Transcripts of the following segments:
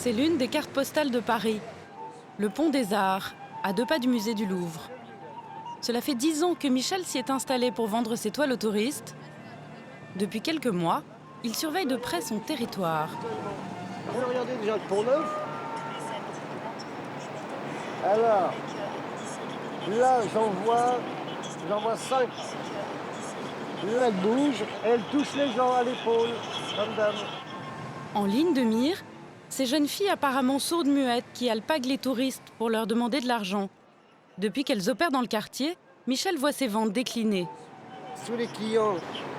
C'est l'une des cartes postales de Paris, le Pont des Arts, à 2 pas du musée du Louvre. Cela fait 10 ans que Michel s'y est installé pour vendre ses toiles aux touristes. Depuis quelques mois, il surveille de près son territoire. Regardez déjà le Pont Neuf. Alors, là j'en vois 5. Là elle bouge, elle touche les gens à l'épaule, comme dame. En ligne de mire, ces jeunes filles apparemment sourdes-muettes qui alpaguent les touristes pour leur demander de l'argent. Depuis qu'elles opèrent dans le quartier, Michel voit ses ventes décliner. Tous les clients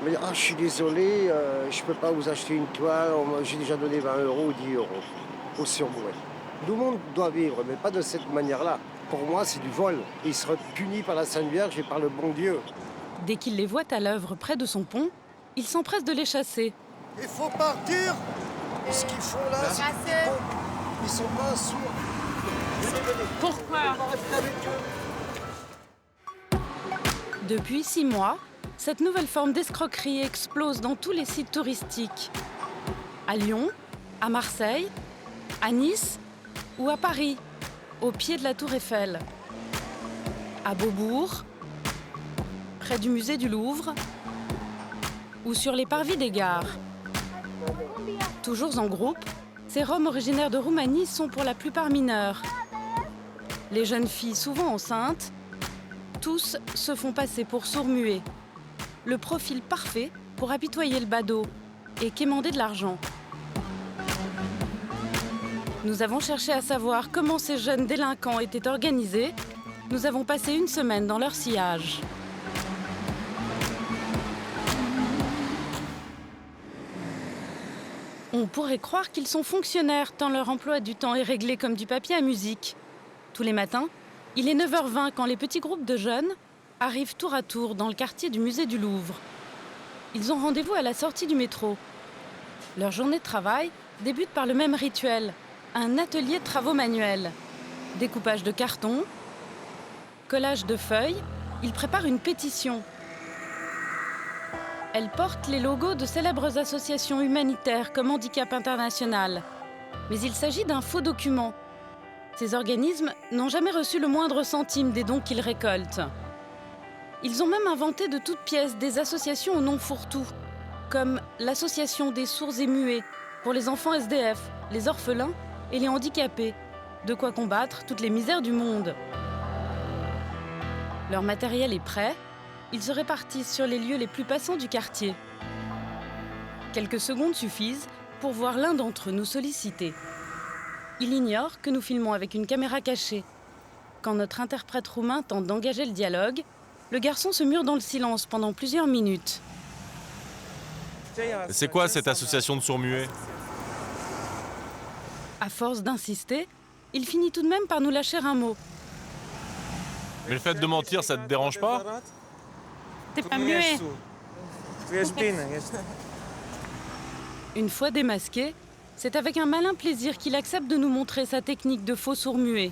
me disent je suis désolé, je ne peux pas vous acheter une toile, j'ai déjà donné 20 € ou 10 € au surmouet. Tout le monde doit vivre, mais pas de cette manière-là. Pour moi, c'est du vol. Il sera puni par la Sainte Vierge et par le bon Dieu. Dès qu'il les voit à l'œuvre près de son pont, il s'empresse de les chasser. Il faut partir. Ce qu'ils font là, c'est bon. Ils sont pas sourds. Pourquoi ? Depuis 6 mois, cette nouvelle forme d'escroquerie explose dans tous les sites touristiques. À Lyon, à Marseille, à Nice ou à Paris, au pied de la Tour Eiffel. À Beaubourg, près du musée du Louvre ou sur les parvis des gares. Toujours en groupe, ces Roms originaires de Roumanie sont pour la plupart mineurs. Les jeunes filles, souvent enceintes, tous se font passer pour sourds-muets. Le profil parfait pour apitoyer le badaud et quémander de l'argent. Nous avons cherché à savoir comment ces jeunes délinquants étaient organisés. Nous avons passé une semaine dans leur sillage. On pourrait croire qu'ils sont fonctionnaires tant leur emploi du temps est réglé comme du papier à musique. Tous les matins, il est 9h20 quand les petits groupes de jeunes arrivent tour à tour dans le quartier du musée du Louvre. Ils ont rendez-vous à la sortie du métro. Leur journée de travail débute par le même rituel, un atelier de travaux manuels. Découpage de carton, collage de feuilles, ils préparent une pétition. Elle porte les logos de célèbres associations humanitaires comme Handicap International. Mais il s'agit d'un faux document. Ces organismes n'ont jamais reçu le moindre centime des dons qu'ils récoltent. Ils ont même inventé de toutes pièces des associations au nom fourre-tout, comme l'Association des sourds et muets pour les enfants SDF, les orphelins et les handicapés. De quoi combattre toutes les misères du monde. Leur matériel est prêt. Ils se répartissent sur les lieux les plus passants du quartier. Quelques secondes suffisent pour voir l'un d'entre eux nous solliciter. Il ignore que nous filmons avec une caméra cachée. Quand notre interprète roumain tente d'engager le dialogue, le garçon se mure dans le silence pendant plusieurs minutes. C'est quoi cette association de sourds-muets ? À force d'insister, il finit tout de même par nous lâcher un mot. Mais le fait de mentir, ça te dérange pas ? T'es pas muet. Une fois démasqué, c'est avec un malin plaisir qu'il accepte de nous montrer sa technique de faux sourd-muet.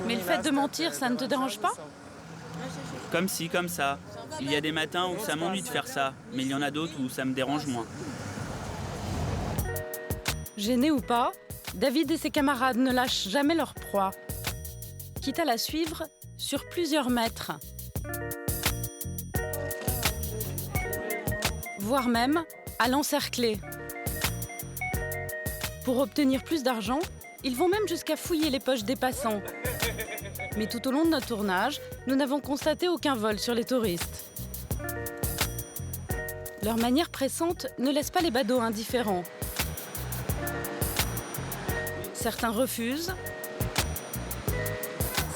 Mais le fait de mentir, ça ne te dérange pas ? Comme ci, comme ça. Il y a des matins où ça m'ennuie de faire ça, mais il y en a d'autres où ça me dérange moins. Gênés ou pas, David et ses camarades ne lâchent jamais leur proie, quitte à la suivre sur plusieurs mètres. Voire même à l'encercler. Pour obtenir plus d'argent, ils vont même jusqu'à fouiller les poches des passants. Mais tout au long de notre tournage, nous n'avons constaté aucun vol sur les touristes. Leur manière pressante ne laisse pas les badauds indifférents. Certains refusent,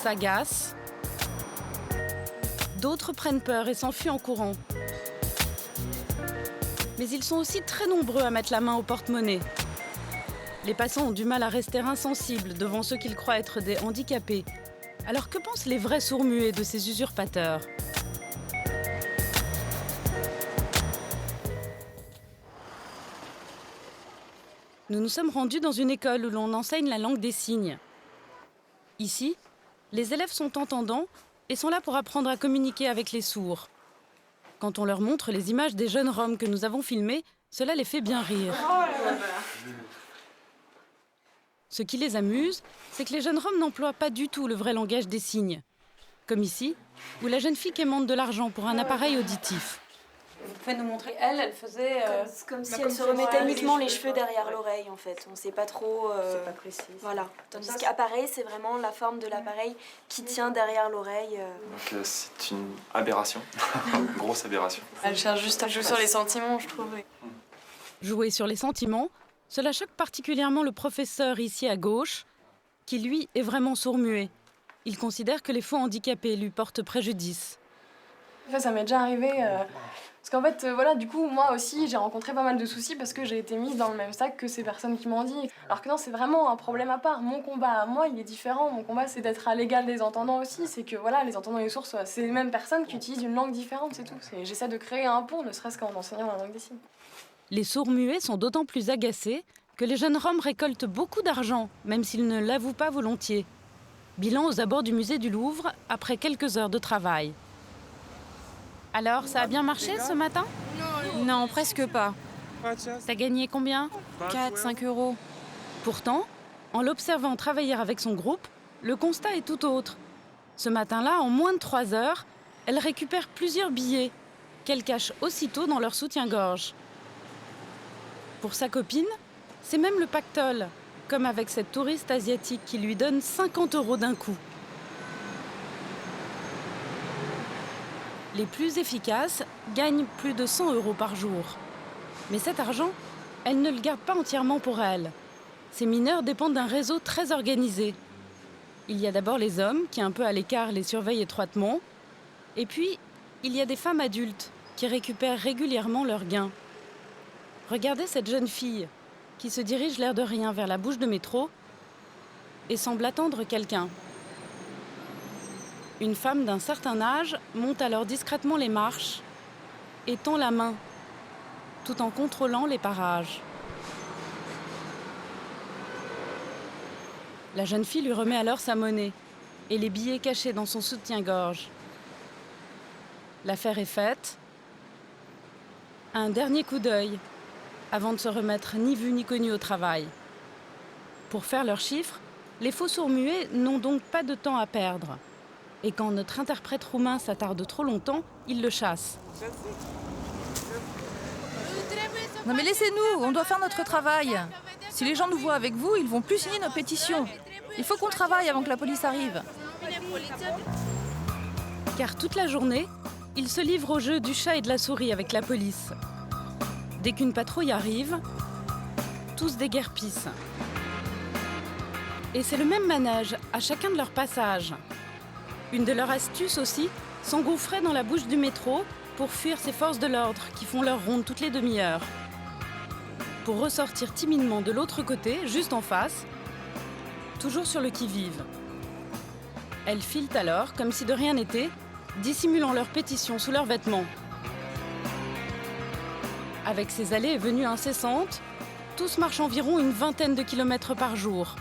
s'agacent, d'autres prennent peur et s'enfuient en courant. Mais ils sont aussi très nombreux à mettre la main au porte-monnaie. Les passants ont du mal à rester insensibles devant ceux qu'ils croient être des handicapés. Alors que pensent les vrais sourds-muets de ces usurpateurs ? Nous nous sommes rendus dans une école où l'on enseigne la langue des signes. Ici, les élèves sont entendants et sont là pour apprendre à communiquer avec les sourds. Quand on leur montre les images des jeunes Roms que nous avons filmés, cela les fait bien rire. Ce qui les amuse, c'est que les jeunes Roms n'emploient pas du tout le vrai langage des signes. Comme ici, où la jeune fille quémande de l'argent pour un appareil auditif. Vous pouvez nous montrer, elle faisait... Comme si elle se remettait uniquement les cheveux derrière l'oreille, en fait. On ne sait pas trop... C'est pas précis. Voilà. Tandis qu'appareil, c'est vraiment la forme de l'appareil qui tient derrière l'oreille. Donc c'est une aberration, une grosse aberration. Elle cherche juste à jouer sur les sentiments, je trouve. Jouer sur les sentiments, cela choque particulièrement le professeur ici à gauche, qui lui est vraiment sourd-muet. Il considère que les faux handicapés lui portent préjudice. En fait, ça m'est déjà arrivé... Parce qu'en fait, voilà, du coup, moi aussi, j'ai rencontré pas mal de soucis parce que j'ai été mise dans le même sac que ces personnes qui m'ont dit. Alors que non, c'est vraiment un problème à part. Mon combat à moi, il est différent. Mon combat, c'est d'être à l'égal des entendants aussi. C'est que, voilà, les entendants et les sourds, c'est les mêmes personnes qui utilisent une langue différente, c'est tout. J'essaie de créer un pont, ne serait-ce qu'en enseignant la langue des signes. Les sourds-muets sont d'autant plus agacés que les jeunes Roms récoltent beaucoup d'argent, même s'ils ne l'avouent pas volontiers. Bilan aux abords du musée du Louvre, après quelques heures de travail. Alors, ça a bien marché ce matin ? Non, presque pas. T'as gagné combien ? 4-5 euros. Pourtant, en l'observant travailler avec son groupe, le constat est tout autre. Ce matin-là, en moins de 3 heures, elle récupère plusieurs billets qu'elle cache aussitôt dans leur soutien-gorge. Pour sa copine, c'est même le pactole, comme avec cette touriste asiatique qui lui donne 50 euros d'un coup. Les plus efficaces gagnent plus de 100 euros par jour. Mais cet argent, elle ne le garde pas entièrement pour elle. Ces mineurs dépendent d'un réseau très organisé. Il y a d'abord les hommes qui, un peu à l'écart, les surveillent étroitement. Et puis, il y a des femmes adultes qui récupèrent régulièrement leurs gains. Regardez cette jeune fille qui se dirige l'air de rien vers la bouche de métro et semble attendre quelqu'un. Une femme d'un certain âge monte alors discrètement les marches et tend la main, tout en contrôlant les parages. La jeune fille lui remet alors sa monnaie et les billets cachés dans son soutien-gorge. L'affaire est faite. Un dernier coup d'œil avant de se remettre ni vu ni connu au travail. Pour faire leurs chiffres, les faux sourds-muets n'ont donc pas de temps à perdre. Et quand notre interprète roumain s'attarde trop longtemps, il le chasse. Non mais laissez-nous, on doit faire notre travail. Si les gens nous voient avec vous, ils vont plus signer nos pétitions. Il faut qu'on travaille avant que la police arrive. Car toute la journée, il se livre au jeu du chat et de la souris avec la police. Dès qu'une patrouille arrive, tous déguerpissent. Et c'est le même manège à chacun de leurs passages. Une de leurs astuces aussi, s'engouffrer dans la bouche du métro pour fuir ces forces de l'ordre qui font leur ronde toutes les demi-heures. Pour ressortir timidement de l'autre côté, juste en face, toujours sur le qui-vive. Elles filent alors, comme si de rien n'était, dissimulant leurs pétitions sous leurs vêtements. Avec ces allées et venues incessantes, tous marchent environ une vingtaine de kilomètres par jour.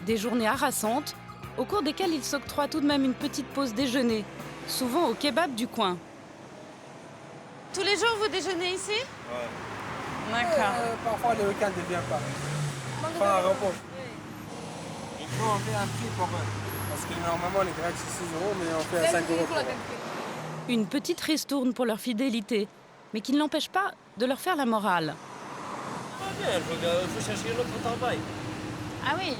Des journées harassantes, au cours desquelles ils s'octroient tout de même une petite pause déjeuner, souvent au kebab du coin. Tous les jours, vous déjeunez ici ? Ouais. D'accord. Parfois, le week-end ne vient pas. Pas un repos. Il faut on fait un prix pour eux. Parce que normalement, les Grecs, c'est 6 euros, mais on fait à 5 euros pour eux. Une petite ristourne pour leur fidélité, mais qui ne l'empêche pas de leur faire la morale. Il faut chercher l'autre travail. Ah oui.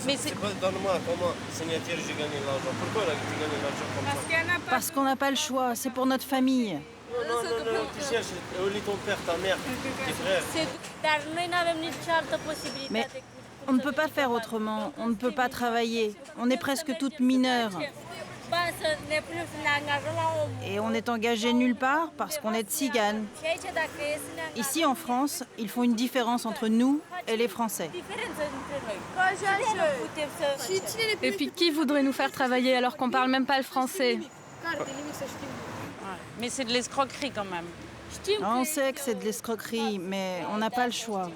Mais c'est pas donne-moi comment signature j'ai gagné l'argent. Pourquoi tu gagnes l'argent comme ça? Parce qu'on n'a pas le choix, c'est pour notre famille. Non, tu cherches au lit ton père, ta mère, tes frères. Mais on ne peut pas faire autrement, on ne peut pas travailler. On est presque toutes mineures. Et on est engagé nulle part parce qu'on est tziganes. Ici en France, ils font une différence entre nous et les Français. Et puis qui voudrait nous faire travailler alors qu'on parle même pas le français ? Mais c'est de l'escroquerie quand même. On sait que c'est de l'escroquerie, mais on n'a pas le choix.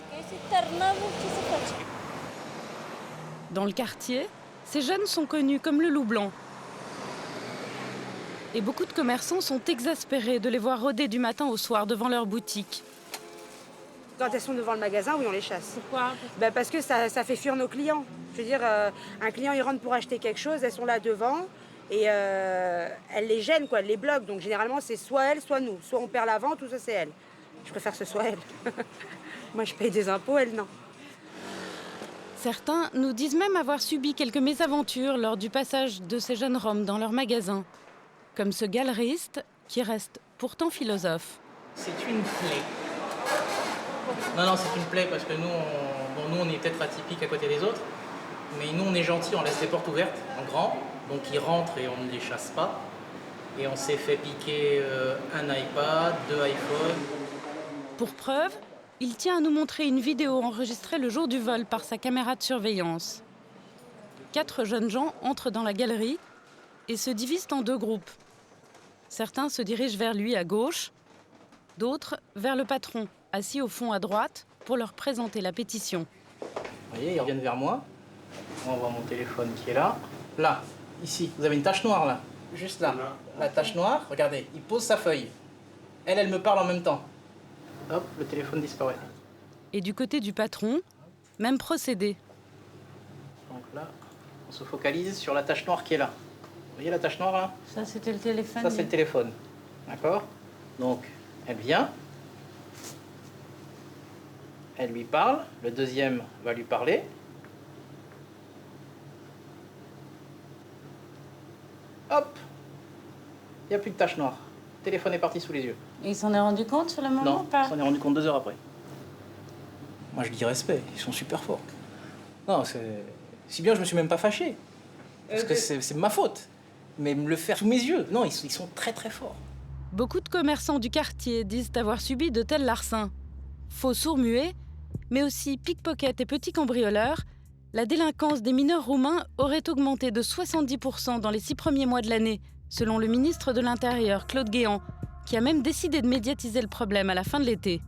Dans le quartier, ces jeunes sont connus comme le loup blanc. Et beaucoup de commerçants sont exaspérés de les voir rôder du matin au soir devant leur boutique. Quand elles sont devant le magasin, oui, on les chasse. Pourquoi? Parce que ça fait fuir nos clients. Je veux dire, un client, il rentre pour acheter quelque chose, elles sont là devant et elles les gênent, quoi, elles les bloquent. Donc généralement, c'est soit elles, soit nous. Soit on perd la vente, ou ça c'est elles. Je préfère que ce soit elles. Moi, je paye des impôts, elles, non. Certains nous disent même avoir subi quelques mésaventures lors du passage de ces jeunes Roms dans leur magasin. Comme ce galeriste qui reste pourtant philosophe. C'est une plaie. Non, c'est une plaie parce que nous, on est peut-être atypiques à côté des autres, mais nous, on est gentils, on laisse les portes ouvertes en grand, donc ils rentrent et on ne les chasse pas. Et on s'est fait piquer un iPad, 2 iPhones. Pour preuve, il tient à nous montrer une vidéo enregistrée le jour du vol par sa caméra de surveillance. 4 jeunes gens entrent dans la galerie et se divisent en 2 groupes. Certains se dirigent vers lui à gauche, d'autres vers le patron, assis au fond à droite, pour leur présenter la pétition. Vous voyez, ils reviennent vers moi. On voit mon téléphone qui est là. Là, ici, vous avez une tache noire là, juste là. La tache noire, regardez, il pose sa feuille. Elle me parle en même temps. Hop, le téléphone disparaît. Et du côté du patron, même procédé. Donc là, on se focalise sur la tache noire qui est là. Vous voyez la tache noire là? Ça, c'était le téléphone. Ça, c'est le téléphone. D'accord? Donc, elle vient. Elle lui parle. Le deuxième va lui parler. Hop! Il n'y a plus de tache noire. Le téléphone est parti sous les yeux. Et il s'en est rendu compte sur le moment Non, ou pas? il s'en est rendu compte 2 heures après. Moi, je dis respect. Ils sont super forts. Non, c'est... Si bien, je me suis même pas fâché. Parce que c'est ma faute. Mais me le faire sous mes yeux, non, ils sont très très forts. Beaucoup de commerçants du quartier disent avoir subi de tels larcins. Faux sourds-muets, mais aussi pickpockets et petits cambrioleurs, la délinquance des mineurs roumains aurait augmenté de 70% dans les 6 premiers mois de l'année, selon le ministre de l'Intérieur, Claude Guéant, qui a même décidé de médiatiser le problème à la fin de l'été.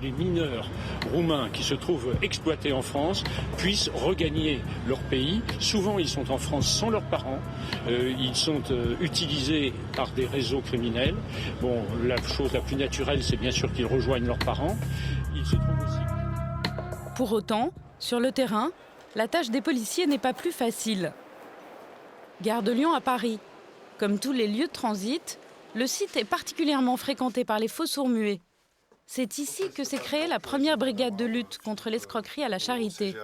Les mineurs roumains qui se trouvent exploités en France puissent regagner leur pays. Souvent, ils sont en France sans leurs parents. Ils sont utilisés par des réseaux criminels. Bon, la chose la plus naturelle, c'est bien sûr qu'ils rejoignent leurs parents. Ils se trouvent aussi... Pour autant, sur le terrain, la tâche des policiers n'est pas plus facile. Gare de Lyon à Paris. Comme tous les lieux de transit, le site est particulièrement fréquenté par les faux sourds-muets. C'est ici que s'est créée la première brigade de lutte contre l'escroquerie à la Charité.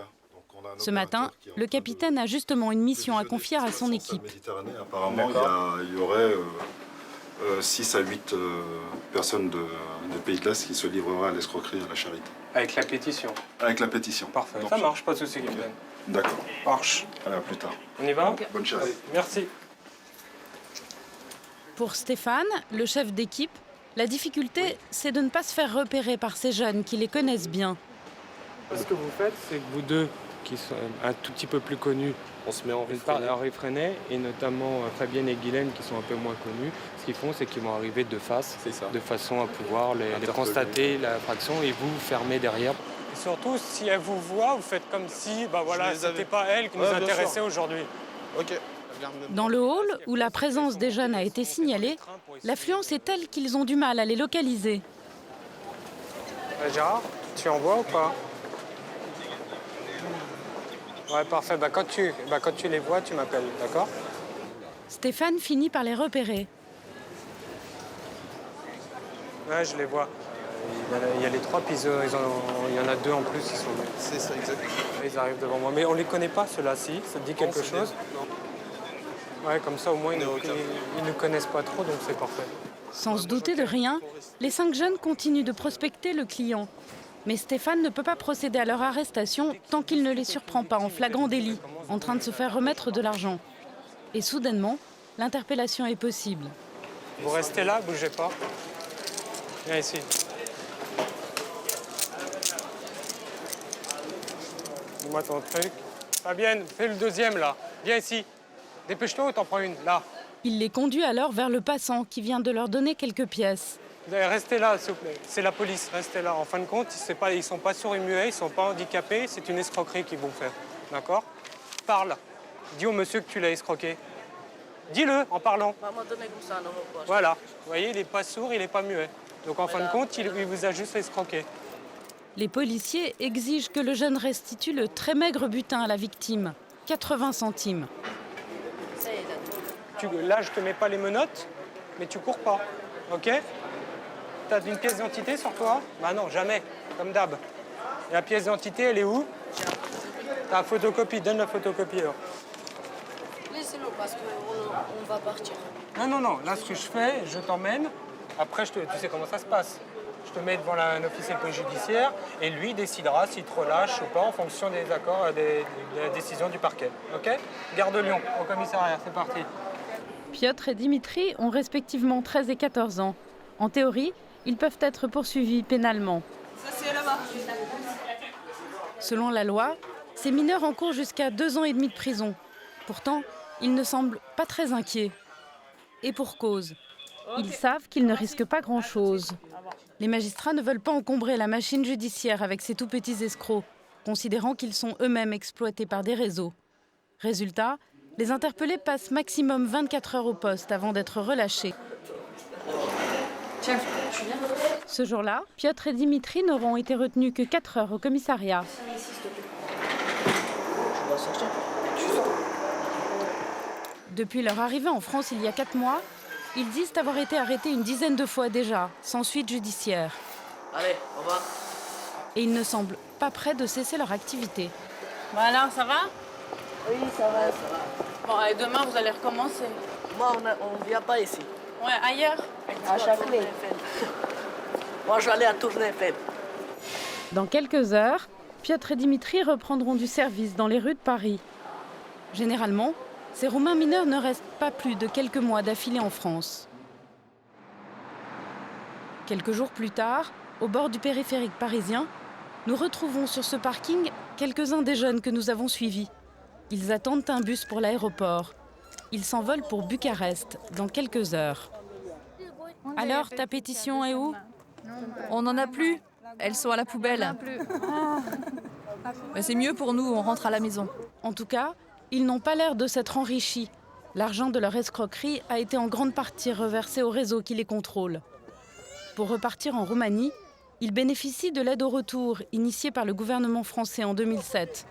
Ce matin, le capitaine a justement une mission à confier à son équipe. Apparemment, il y aurait 6 à 8 personnes des pays de l'Est qui se livreraient à l'escroquerie à la Charité. Avec la pétition? Avec la pétition. Parfait, ça marche, pas de souci, capitaine. D'accord. Marche. Allez, à plus tard. On y va? Bonne chasse. Allez, merci. Pour Stéphane, le chef d'équipe, la difficulté, c'est de ne pas se faire repérer par ces jeunes qui les connaissent bien. Ce que vous faites, c'est que vous deux, qui sont un tout petit peu plus connus, on se met en réfréné, et notamment Fabienne et Guylaine, qui sont un peu moins connus, ce qu'ils font, c'est qu'ils vont arriver de face, de façon à pouvoir les constater, l'infraction, et vous fermer derrière. Et surtout, si elle vous voit, vous faites comme si, c'était pas elle qui nous intéressait aujourd'hui. Ok. Dans le hall, où la présence des jeunes a été signalée, l'affluence est telle qu'ils ont du mal à les localiser. Gérard, tu en vois ou pas? Ouais, parfait. Quand tu les vois, tu m'appelles, d'accord? Stéphane finit par les repérer. Ouais, je les vois. Il y a les 3, puis il y en a 2 en plus, ils sont... C'est ça, exactement. Ils arrivent devant moi. Mais on les connaît pas, ceux-là, si? Ça te dit quelque chose? Non. Ouais, comme ça, au moins, ils nous connaissent pas trop, donc c'est parfait. Sans se douter de rien, les 5 jeunes continuent de prospecter le client. Mais Stéphane ne peut pas procéder à leur arrestation tant qu'il ne les surprend pas en flagrant délit, en train de se faire remettre de l'argent. Et soudainement, l'interpellation est possible. Vous restez là, bougez pas. Viens ici. Dis-moi ton truc. Fabienne, fais le deuxième, là. Viens ici. Dépêche-toi ou t'en prends une, là. Il les conduit alors vers le passant qui vient de leur donner quelques pièces. Restez là, s'il vous plaît. C'est la police, restez là. En fin de compte, ils sont pas sourds-muets, ils sont pas handicapés, c'est une escroquerie qu'ils vont faire. D'accord? Parle. Dis au monsieur que tu l'as escroqué. Dis-le en parlant. Maman donne comme ça dans vos poches. Voilà. Vous voyez, il n'est pas sourd, il n'est pas muet. Donc en fin de compte, il vous a juste escroqué. Les policiers exigent que le jeune restitue le très maigre butin à la victime, 80 centimes. Là, je te mets pas les menottes, mais tu cours pas, ok? T'as une pièce d'identité sur toi? Bah non, jamais, comme d'hab. Et la pièce d'identité, elle est où? T'as la photocopie, donne la photocopie alors. Laissez-le parce qu'on va partir. Non, là, ce que je fais, je t'emmène. Après, tu sais comment ça se passe. Je te mets devant un officier de police judiciaire et lui décidera s'il te relâche ou pas en fonction des accords, de la décision du parquet. Ok? Gare de Lyon, au commissariat, c'est parti. Piotr et Dimitri ont respectivement 13 et 14 ans. En théorie, ils peuvent être poursuivis pénalement. Ça, c'est là-bas. Selon la loi, ces mineurs encourent jusqu'à 2 ans et demi de prison. Pourtant, ils ne semblent pas très inquiets. Et pour cause. Ils savent qu'ils ne risquent pas grand-chose. Les magistrats ne veulent pas encombrer la machine judiciaire avec ces tout petits escrocs, considérant qu'ils sont eux-mêmes exploités par des réseaux. Résultat, les interpellés passent maximum 24 heures au poste avant d'être relâchés. Tiens, tu viens? Ce jour-là, Piotr et Dimitri n'auront été retenus que 4 heures au commissariat. Depuis leur arrivée en France il y a 4 mois, ils disent avoir été arrêtés une dizaine de fois déjà, sans suite judiciaire. Allez, au revoir. Et ils ne semblent pas prêts de cesser leur activité. Bon alors, ça va? Oui, ça va. Bon, et demain, vous allez recommencer. Moi, on ne vient pas ici. Ouais, ailleurs? À Châtelet. Moi, je vais aller à Tournai-FM. Dans quelques heures, Piotr et Dimitri reprendront du service dans les rues de Paris. Généralement, ces Roumains mineurs ne restent pas plus de quelques mois d'affilée en France. Quelques jours plus tard, au bord du périphérique parisien, nous retrouvons sur ce parking quelques-uns des jeunes que nous avons suivis. Ils attendent un bus pour l'aéroport. Ils s'envolent pour Bucarest dans quelques heures. Alors, ta pétition est où? On n'en a plus. Elles sont à la poubelle. Mais c'est mieux pour nous, on rentre à la maison. En tout cas, ils n'ont pas l'air de s'être enrichis. L'argent de leur escroquerie a été en grande partie reversé au réseau qui les contrôle. Pour repartir en Roumanie, ils bénéficient de l'aide au retour initiée par le gouvernement français en 2007.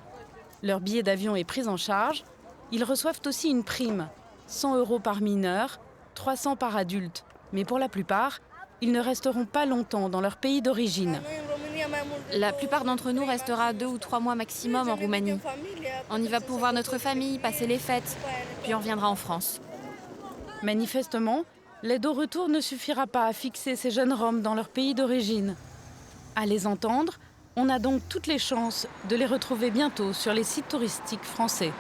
Leur billet d'avion est pris en charge. Ils reçoivent aussi une prime, 100 € par mineur, 300 par adulte. Mais pour la plupart, ils ne resteront pas longtemps dans leur pays d'origine. La plupart d'entre nous restera 2 ou 3 mois maximum en Roumanie. On y va pour voir notre famille, passer les fêtes, puis on reviendra en France. Manifestement, l'aide au retour ne suffira pas à fixer ces jeunes Roms dans leur pays d'origine. À les entendre, on a donc toutes les chances de les retrouver bientôt sur les sites touristiques français.